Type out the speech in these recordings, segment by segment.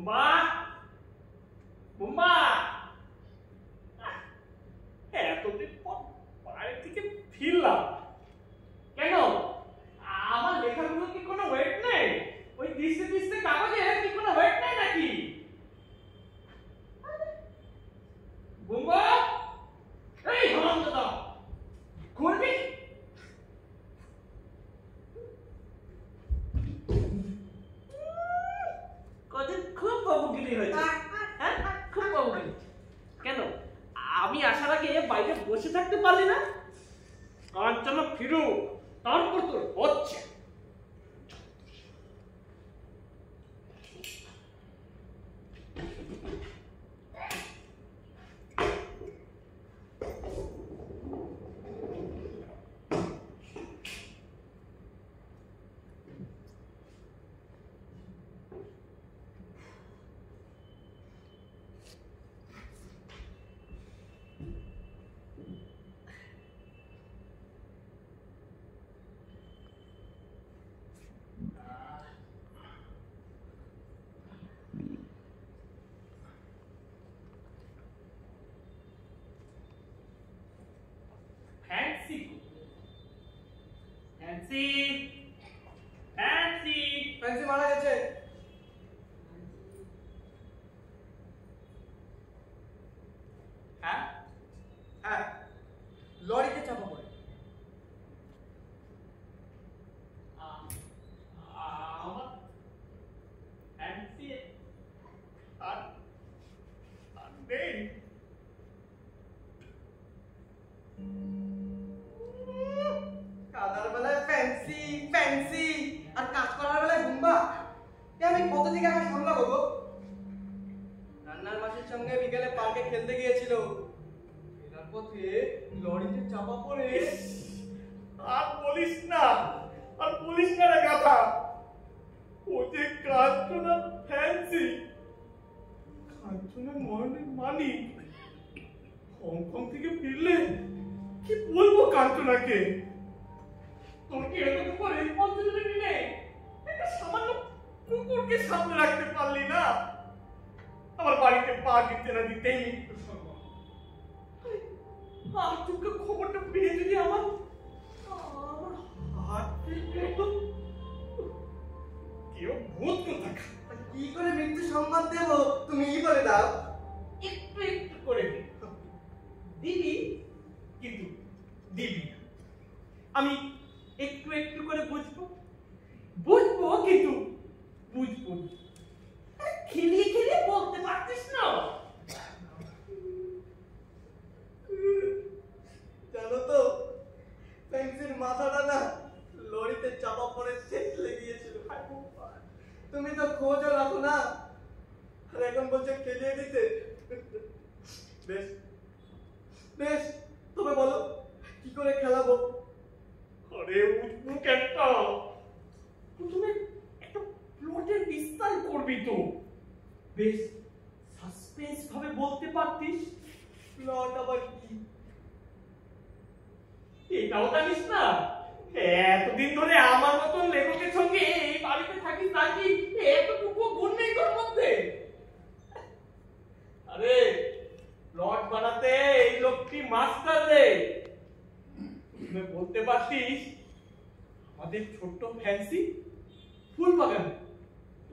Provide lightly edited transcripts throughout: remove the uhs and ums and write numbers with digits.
বুম্বা বুম্বা এতদিন পর বাড়ি থেকে ফিরলাম কেন? আমার লেখাগুলো কি কোনো ওয়েট নেই? ওই দিশে দিশে কাগজে কি কোনো ওয়েট নেই নাকি? বুম্বা এই হারাম দাদা করবি কদিন খুব বাবুগিরি হয়েছে। হ্যাঁ খুব বাবুগিরি। কেন আমি আসার আগে বাইরে বসে থাকতে পারলি না? কাঞ্চনা ফিরু তারপর তোর হচ্ছে। ফ্যান্সি মারা গেছে। হ্যাঁ হ্যাঁ লরিতে চাপা পড়ে। আমার ফ্যান্সি আর নেই। কাদার বেলায় ফ্যান্সি ফ্যান্সি আর কাজ করার বেলায় বুম্বা। আমি কত দিকে আমার সামলাবো গো? রান্নার মাসির সঙ্গে বিকেলে পার্কে খেলতে গিয়েছিল, ফেরার পথে লরিতে চাপা পড়ে। আর বলিস না, আর বলিস না রে গাধা। ও যে কাঞ্চনা ফ্যান্সি, কাঞ্চনার মরণের মালিক। হংকং থেকে ফিরলে কি বলবো কাঞ্চনাকে? তোর কি এতটুকু রেসপন্সিবিলিটি নেই? একটা সামান্য কুকুরকে সামনে রাখতে পারলি না? আমার বাড়িতে পা দিতে না দিতেই মৃত্যু সম্ভব। আর তোকে খবরটা পেয়ে যদি আমার হাত থেকে কেউ ভূত কোথাকা। কি করে মৃত্যু সংবাদ দেব তুমি বলে দাও। একটু একটু করে দিবি, কিন্তু দিবি না। আমি একটু একটু করে বুঝবো, বুঝবো কিন্তু বুঝবো না। খেলিয়ে খেলিয়ে বলতে পারতিস না। জানো তো ফ্যান্সির মাথাটা না লরিতে চাপা পড়ে থেতলে গিয়েছিল। তুমি তো খোঁজও রাখো না, আর এখন বলছে খেলিয়ে দিতে। বেশ বেশ, তবে বলো কি করে খেলাবো? আরে উঠবুক একটা, প্রথমে একটা প্লটের বিস্তার করবি তো। বেশ সাসপেন্স ভাবে বলতে পারতিস। প্লট আবার কি? এটাও জানিস না? এতদিন ধরে আমার মতন লেখকের সঙ্গে এই বাড়িতে থাকিস, নাকি এতটুকু গুণ নেই তোর মধ্যে? আরে প্লট বানাতে এই লোকটি মাস্টার রে। তুমি বলতে পারতিস আমাদের ছোট্ট ফ্যান্সি ফুল বাগান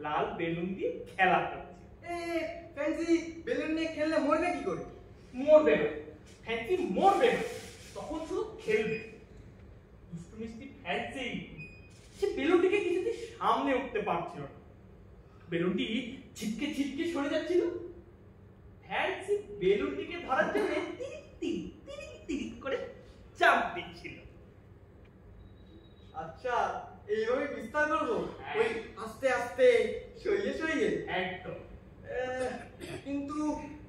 লাল বেলুন দিয়ে খেলা করছে। ফ্যান্সি বেলুন নিয়ে খেললে মরবে কি করে? মরবে না, ফ্যান্সি মরবে না, তখন শুধু খেলবে। দুষ্টু মিষ্টি ফ্যান্সি সে বেলুনটিকে কিছুতেই সামনে উঠতে পারছিল না। বেলুনটি ছিটকে ছিটকে সরে যাচ্ছিল। ফ্যান্সি বেলুনটিকে ধরার জন্য তিরিক তিরিক তিরিক তিরিক করে চাপ দিচ্ছিল। আচ্ছা এইভাবে বিস্তার করবো, ওই আস্তে আস্তে সইয়ে সইয়ে? একদম। কিন্তু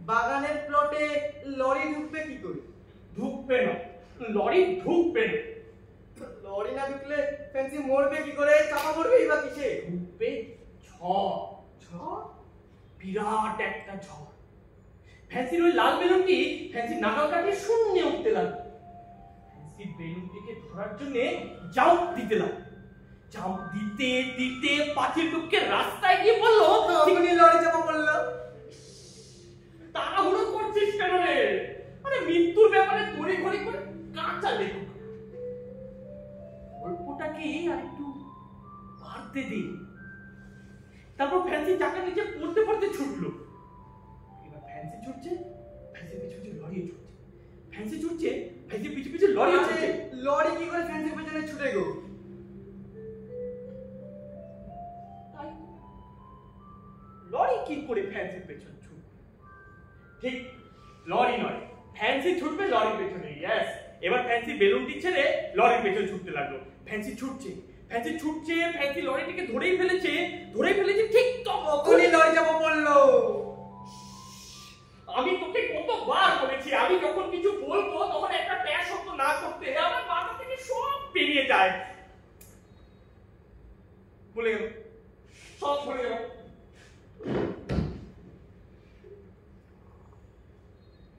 বাগানের প্লটে লরি ঢুকবে কি করে? ঢুকবে না, লরি ঢুকবে না। লরি না ঢুকলে ফ্যান্সি মরবে কি করে? চাপা পড়বেই বা কিসে? ঢুকবে ঝড়। ঝড়? বিরাট একটা ঝড়। ফ্যান্সির ওই লাল বেলুনটি ফ্যান্সি নাগাল কাটিয়ে শূন্যে উঠতে লাগলো। ফ্যান্সি বেলুনটিকে ধরার জন্য জাম্প দিতে লাগলো। জাম্প দিতে দিতে পাখির টুককে রাস্তায় গিয়ে বললো, তখনই লরি চাপা পড়লো। তাড়াহুড়ো করছিস কেন রে? আরে মৃত্যুর ব্যাপারে তড়ি ঘড়ি করে কাঁচা লেখক, গল্পটাকে আর একটু বাড়তে দে। তারপর ফ্যান্সি চাকার নিচে পড়তে পড়তে ছুটলো। এবার ফ্যান্সি ছুটছে, ফ্যান্সি পিছু পিছু লরিও ছুটছে, ফ্যান্সি ছুটছে, ফ্যান্সি পিছু পিছু লরিও ছুটছে। লরি কি করে ফ্যান্সির পেছনে ছুটে গো? লরি কি করে ফ্যান্সির পেছনে ছুটবে? ঠিক, লরি নয়, ফ্যান্সি ছুটবে লরির পেছনে। ইয়েস, এবার ফ্যান্সি বেলুনটি ছেড়ে লরির পেছনে ছুটতে লাগলো। ফ্যান্সি ছুটছে, ফ্যান্সি ছুটছে, ফ্যান্সি লরিটিকে ধরেই ফেলেছে, ঠিক তখনই লরি চাপা পড়লো। আমি তোকে কতবার বলেছি, আমি যখন কিছু বলবো তখন একটা প্যার শব্দ না করতে, আমার মাথা থেকে সব পেরিয়ে যায়। বলে গেল, সব বলে গেল।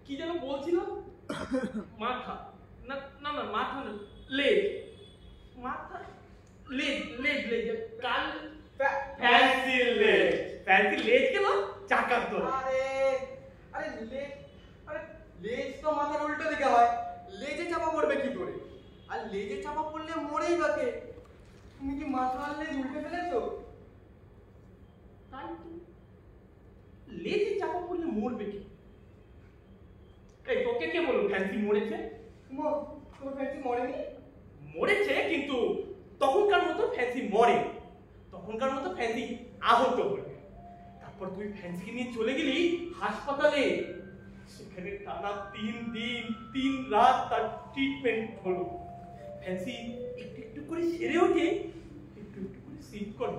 কি যেন বলছিলাম? মাথা না না না, মাথা না, লেজ, মাথা, লেজ, লেজ, লেজ, কাল, ফ্যান্সি লেজ, ফ্যান্সি লেজ গেল চাকার তো। আরে আরে লেজ, আরে লেজ তো মাথার উল্টো দিকে হয়, লেজে চাপা পড়বে কি করে? আর লেজে চাপা পড়লে মরেই বাকে। তুমি কি মাথা আর লেজ উল্টে ফেলেছো? তাই তো, লেজে চাপা পড়লে মরবে কি? এই তোকে কে বলল ফ্যান্সি মরেছে? তোমার ফ্যান্সি মরেনি? মরেছে, কিন্তু তখনকার মতো ফ্যান্সি মরে, তখনকার মতো ফ্যান্সি আহত হয়ে। তারপর তুই ফ্যান্সিকে নিয়ে চলে গেলি হাসপাতালে, সেখানে টানা 3 দিন 3 রাত তার ট্রিটমেন্ট হলো। ফ্যান্সি একটু একটু করে সেরে ওঠে, একটু একটু করে সিন করে,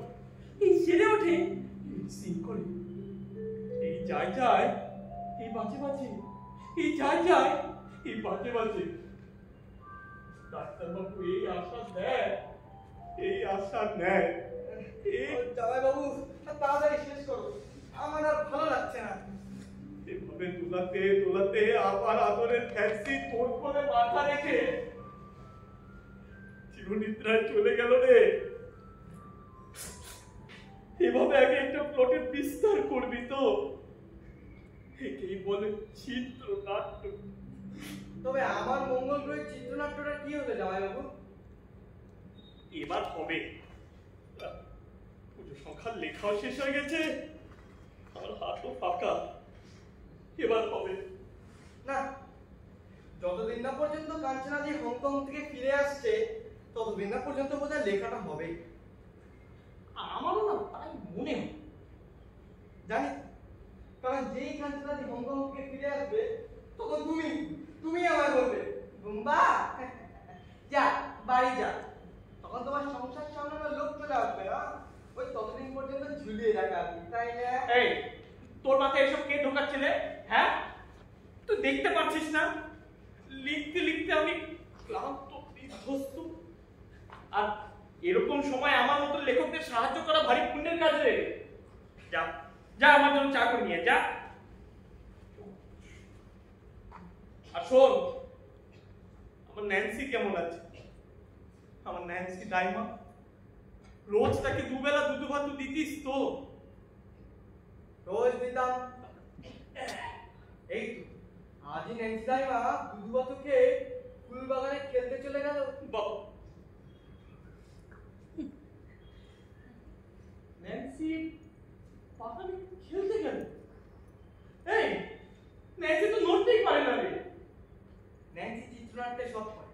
এই সেরে ওঠে, এই সিন করে, এই যায় যায়, এই বাঁচে বাঁচে, এই যায় যায়, এই বাঁচে বাঁচে। ডাক্তারবাবু এই আশা দেয়, এই আশা নেয়। জামাই বাবু তাড়াতাড়ি শেষ করো, আমার আর ভালো লাগছে না। এভাবে দোলাতে দোলাতে আমার আদরের ফ্যান্সি তোর করে মাথা রেখে চিরনিদ্রায় চলে গেল রে। এভাবে আগে একটা প্লটের বিস্তার করবি তো, একেই বলে চিত্রনাট্য। তবে আমার মঙ্গল গ্রহের চিত্রনাট্যটা কি হলো জামাই বাবু? এবার হবে, পুজো সংখ্যার লেখাও শেষ হয়ে গেছে, আর হাতও ফাঁকা, এবার হবে না। যতদিন না পর্যন্ত কাঞ্চনাদি হংকং থেকে ফিরে আসছে ততদিন না পর্যন্ত বোধহয় লেখাটা হবে। আমারও না তাই মনে হয়। জানি, কারণ যেই কাঞ্চনাদি হংকং থেকে ফিরে আসবে তখন তুমি আমায় বলবে, বুম্বা যা বাড়ি যা। তখন তোমার সংসার সামলানোর লোক চলে আসবে না, ওই ততদিন পর্যন্ত ঝুলিয়ে রাখবি, তাই না? এই তোর মাথায় এসব কে ঢোকাচ্ছিলে? হ্যাঁ, তুই দেখতে পাচ্ছিস না লিখতে লিখতে আমি ক্লান্ত বিধ্বস্ত। আর এরকম সময় আমার মতো লেখকদের সাহায্য করা ভারী পুণ্যের কাজ রে। যা যা, আমার জন্য চা করে নিয়ে যা। আর শোন, আমার ন্যান্সি কেমন আছে? আমার ন্যান্সি দাইমা, রোজ তাকে দুবেলা দুধ ভাত দিতিস তো? রোজ দিতাম। এই তো আজই ন্যান্সি দাইমা দুধুবাতুকে ফুল বাগানে খেলতে চলে গেল। বাবা, ন্যান্সি বাগানে খেলতে গেল? এই ন্যান্সি তো নড়তেই পারে না রে। ন্যান্সি চিত্রনাট্যে সব করে।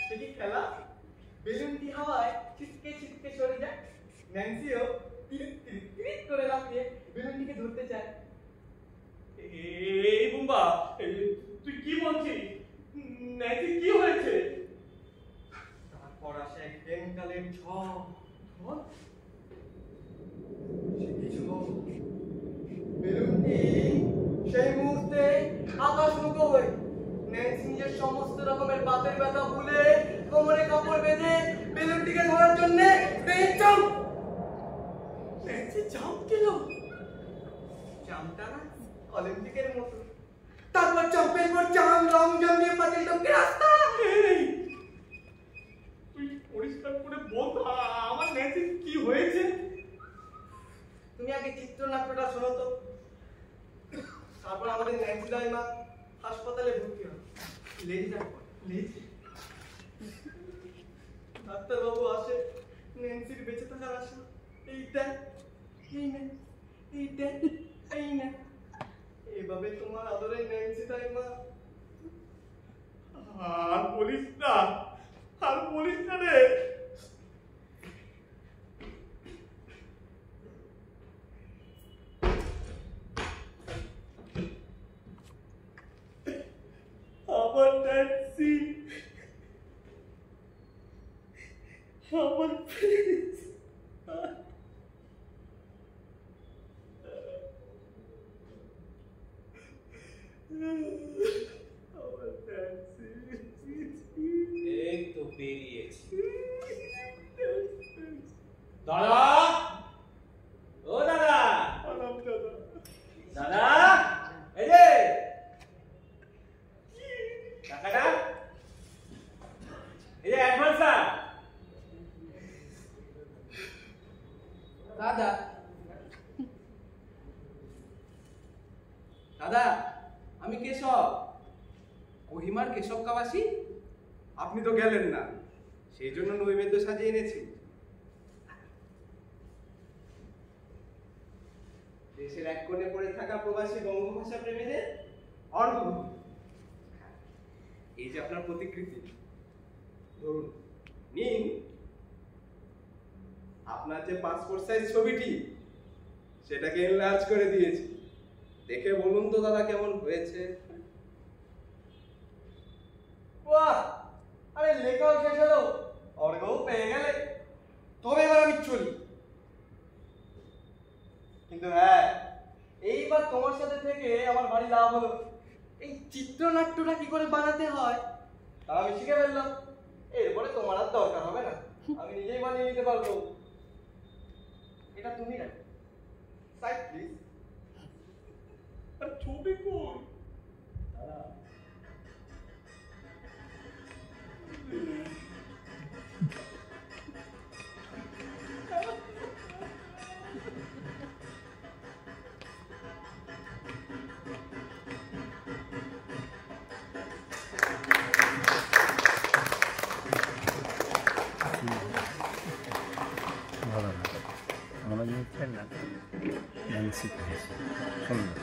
সে কি খেলা! বেলুনটি হাওয়ায় ছিটকে ছিটকে সরে যায়, ন্যান্সিও তিরিট তিরিট তিরিট করে লাফিয়ে বেলুনটিকে ধরতে চায়। এই বুম্বা, তুই কি বলছিস? ন্যান্সি কি হয়েছে? তারপর আসে এক বেঙ্গালের ঝড়। বেলুনটি সেই মুহূর্তে আকাশমুখো হয়ে ন্যান্সি নিজের সমস্ত রকমের বাতের ব্যথা ভুলে কোমরে কাপড় বেঁধে বেলুনটিকে ধরার জন্য ন্যান্সি জাম্প দিল। জাম্পটা না অলিম্পিকের মতো। তারপর জাম্পের পর জাম্প, লং জাম্প দিয়ে পাতিল টপকে রাস্তা। আগে চিত্রনাট্যটা শোনো তো। তারপর আমাদের ন্যান্সি দাইমা হাসপাতালে ভর্তি হয়। লেজি ডাক্তারবাবু আসে, ন্যান্সির বেঁচে থাকার আশা। এই দেখ, এই নে, এই দেখ, এই নে। এভাবে তোমার আদরের ন্যান্সি দাইমা। আর বলিস না, আর বলিস না রে। আমার ন্যান্সি, আমার প্রিন্স। আমার ন্যান্সি। এই তো বেরিয়েছি। দাদা, ও দাদা, আরাম দাদা। দাদা, এই যে টাকাটা, এই যে অ্যাডভান্সটা। দাদা, দাদা, আমি কেশব, কোহিমার কেশব কাবাসি। আপনি তো গেলেন না, সেই জন্য নৈবেদ্য সাজিয়ে এনেছি। দেশের এক কোণে পড়ে থাকা প্রবাসী বঙ্গভাষা প্রেমীদের অর্ঘ্য। এই যে আপনার প্রতিকৃতি, ধরুন, নিন। আপনার যে পাসপোর্ট সাইজ ছবিটি, সেটাকে এনলার্জ করে দিয়েছি। দেখে বলুন তো দাদা কেমন হয়েছে। বাহ, আরে লেখাও শেষ হলো, অর্ঘও পেয়ে গেলে। তবে এবার আমি চলি। কিন্তু হ্যাঁ, এইবার তোমার সাথে থেকে আমার ভারী লাভ হলো। এই চিত্রনাট্যটা কি করে বানাতে হয় তা আমি শিখে ফেললাম। এরপরে তোমার আর দরকার হবে না, আমি নিজেই বানিয়ে নিতে পারবো। এটা তুমি রাখো, সাইড প্লিজ। আর ছবি কই? ভালো না, আমার মিথ্যে না, ন্যান্সি সুন্দর।